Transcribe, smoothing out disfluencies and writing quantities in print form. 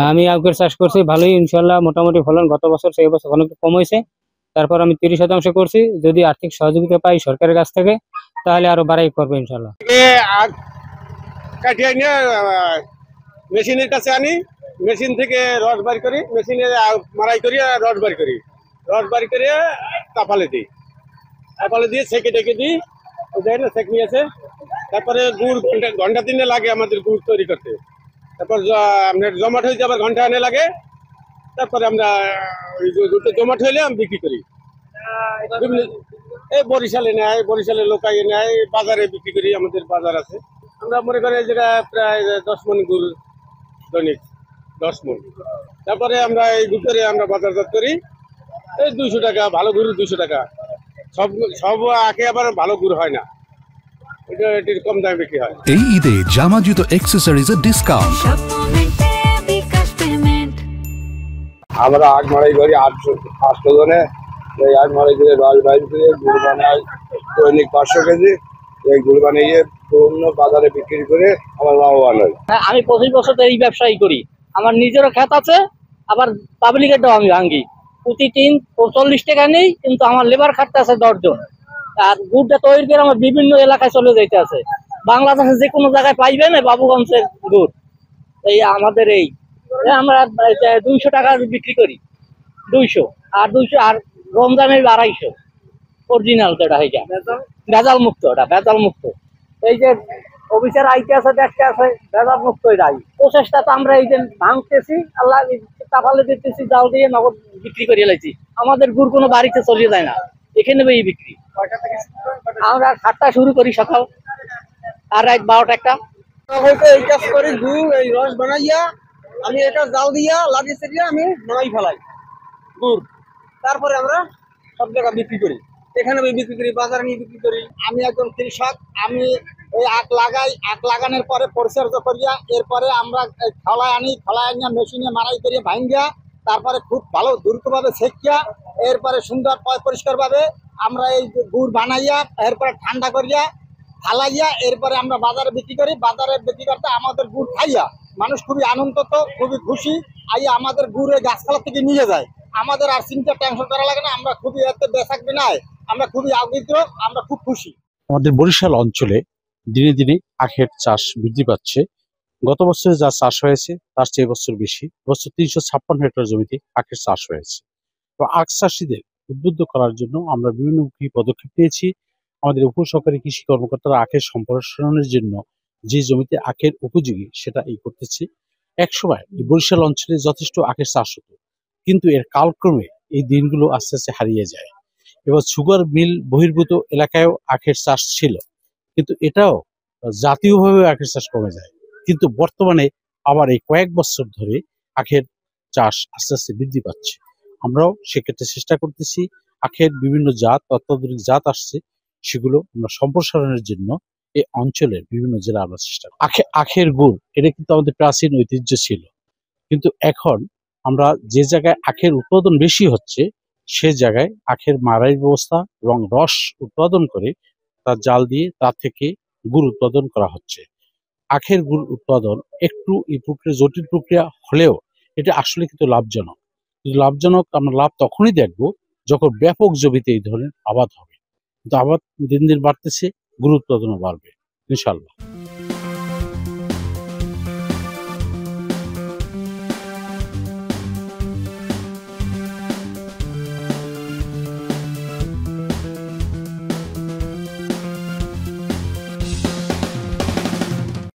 আমি আখের চাষ করছি, ভালোই ইনশাল্লাহ মোটামুটি ফলন গত বছর সেই বছর অনেক কম হয়েছে। তারপর আমি 30% করছি, যদি আর্থিক সহযোগিতা পাই সরকারের কাছ থেকে তাহলে আরো বাড়াই করবো ইনশাল্লাহ। আখ কাটিয়ে নিয়ে মেশিনের কাছে আনি, মেশিন থেকে রস বার করি, মেশিনে মারাই করি, রস বার করি, রস বার করে তাপালে দিই, তাপালে দিয়ে সেকে টেকে দিই, ওই না সেক নিয়েছে। তারপরে গুড় ঘন্টা 3 লাগে আমাদের গুড় তৈরি করতে। তারপর আপনার জমাট হয়ে যাবার ঘন্টা এনে লাগে। তারপরে আমরা ওই গুড়টা জমাট হইলে আমি বিক্রি করি। এই বরিশালে নেয়, বরিশালে লোকাই নেয়, বাজারে বিক্রি করি, আমাদের বাজার আছে। আমরা মনে করি যেটা প্রায় 10 মণ গুড় দৈনিক, 10 মণ। তারপরে আমরা এই গুড় করে আমরা বাজারজাত করি। এই 200 টাকা, ভালো গুড় 200 টাকা। সব সব আখে আবার ভালো গুড় হয় না, এটা এটির কম দামে বিক্রি হয়। এই ঈদে জামা জুতো অ্যাক্সেসরিজের ডিসকাউন্ট। আমরা আগ মারাই করি 800 জনে। এই আগ মারাই করে রস বাইর করে গুড় বানাই দৈনিক 500 কেজি। এই গুড় বানিয়ে বিভিন্ন বাজারে বিক্রি করে আমার লাভবান হয়। আমি 25 বছর এই ব্যবসায়ী করি, আমার নিজেরও ক্ষেত আছে, আবার পাবলিকেরটাও আমি ভাঙ্গি। প্রতি 40 টাকা নেই, কিন্তু আমার লেবার খাটতে আছে 10 জন। আর গুড়টা তৈরি করে আমার বিভিন্ন এলাকায় চলে যাইতে আছে, বাংলাদেশে যে কোনো জায়গায় পাইবে না বাবুগঞ্জের গুড়। এই আমাদের এই আমরা 200 টাকা বিক্রি করি, 200 আর রমজানের 250 অরিজিনাল। যেটা হয়ে যায় ভেজাল মুক্ত, ওটা ভেজাল মুক্ত। এই যে অফিসের আইতে আছে, দেখতে আছে, ভেজাল মুক্ত এটাই প্রচেষ্টা। তো আমরা এই যে ভাঙতেছি, আল্লাহ তাফালে দিতেছি, জাল দিয়ে নগদ বিক্রি করে এলাইছি। আমাদের গুড় কোনো বাড়িতে চলে যায় না, এখানে এই বিক্রি। আমরা 7টা শুরু করি সকাল, আর রাত 12টা একটা। এই কাজ করি, গুড় এই রস বানাইয়া আমি এটা জাল দিয়া লাগিয়েছে দিয়ে আমি বানাই ফেলাই গুড়। তারপরে আমরা সব জায়গায় বিক্রি করি, এখানে বিক্রি করি, বাজারে নিয়ে বিক্রি করি। আমি একজন কৃষক, আমি এই আখ লাগাই, আখ লাগানোর পরে পরিচর্যা করিয়া এরপরে আমরা খলায় আনি, খলায় আনিয়া মেশিনে মারাই করিয়া ভাঙ্গিয়া, তারপরে খুব ভালো দ্রুতভাবে সেকিয়া, এরপরে সুন্দর পরিষ্কার ভাবে আমরা এই গুড় বানাইয়া এরপরে ঠান্ডা করিয়া ফালাইয়া এরপরে আমরা বাজারে বিক্রি করি। বাজারে বিক্রি করতে আমাদের গুড় খাইয়া মানুষ খুবই আনন্দিত, খুবই খুশি। আইয়া আমাদের গুড় গাছপালা থেকে নিয়ে যায়, আমাদের আর চিন্তা টেনশন করা লাগে না। আমরা খুবই এতে বেচাক বিনায় আমরা খুবই আনন্দিত, আমরা খুব খুশি। আমাদের বরিশাল অঞ্চলে দিনে দিনে আখের চাষ বৃদ্ধি পাচ্ছে। গত বছরে যা চাষ হয়েছে তার চেয়ে বছর বেশি, বছর 356 হেক্টর জমিতে আখের চাষ হয়েছে। তো আখ চাষিদের উদ্বুদ্ধ করার জন্য আমরা বিভিন্নমুখী পদক্ষেপ নিয়েছি। আমাদের উপসহকারী কৃষি কর্মকর্তারা আখের সম্প্রসারণের জন্য যে জমিতে আখের উপযোগী সেটা করতেছে। একসময় এই বরিশাল অঞ্চলে যথেষ্ট আখের চাষ হতো, কিন্তু এর কালক্রমে এই দিনগুলো আস্তে আস্তে হারিয়ে যায়। এবার সুগার মিল বহির্ভূত এলাকায়ও আখের চাষ ছিল, কিন্তু এটাও জাতীয়ভাবে আখের চাষ কমে যায়। কিন্তু বর্তমানে আবার এই কয়েক বছর ধরে আখের চাষ আস্তে আস্তে বৃদ্ধি পাচ্ছে। আমরাও সেক্ষেত্রে চেষ্টা করতেছি, আখের বিভিন্ন জাত, অত্যাধুনিক জাত আসছে, সেগুলো আমরা সম্প্রসারণের জন্য এই অঞ্চলের বিভিন্ন জেলা আমরা চেষ্টা করি। আখের গুড় এটা কিন্তু আমাদের প্রাচীন ঐতিহ্য ছিল, কিন্তু এখন আমরা যে জায়গায় আখের উৎপাদন বেশি হচ্ছে সে জায়গায় আখের মাড়াইয়ের ব্যবস্থা এবং রস উৎপাদন করে তার জাল দিয়ে তার থেকে গুড় উৎপাদন করা হচ্ছে। আখের গুড় উৎপাদন একটু এই প্রক্রিয়া জটিল প্রক্রিয়া হলেও এটা আসলে কিন্তু লাভজনক। লাভজনক আমরা লাভ তখনই দেখবো যখন ব্যাপক জমিতে এই ধরনের আবাদ হবে। কিন্তু আবাদ দিন দিন বাড়তেছে, গুড় উৎপাদনও বাড়বে ইনশাল্লাহ।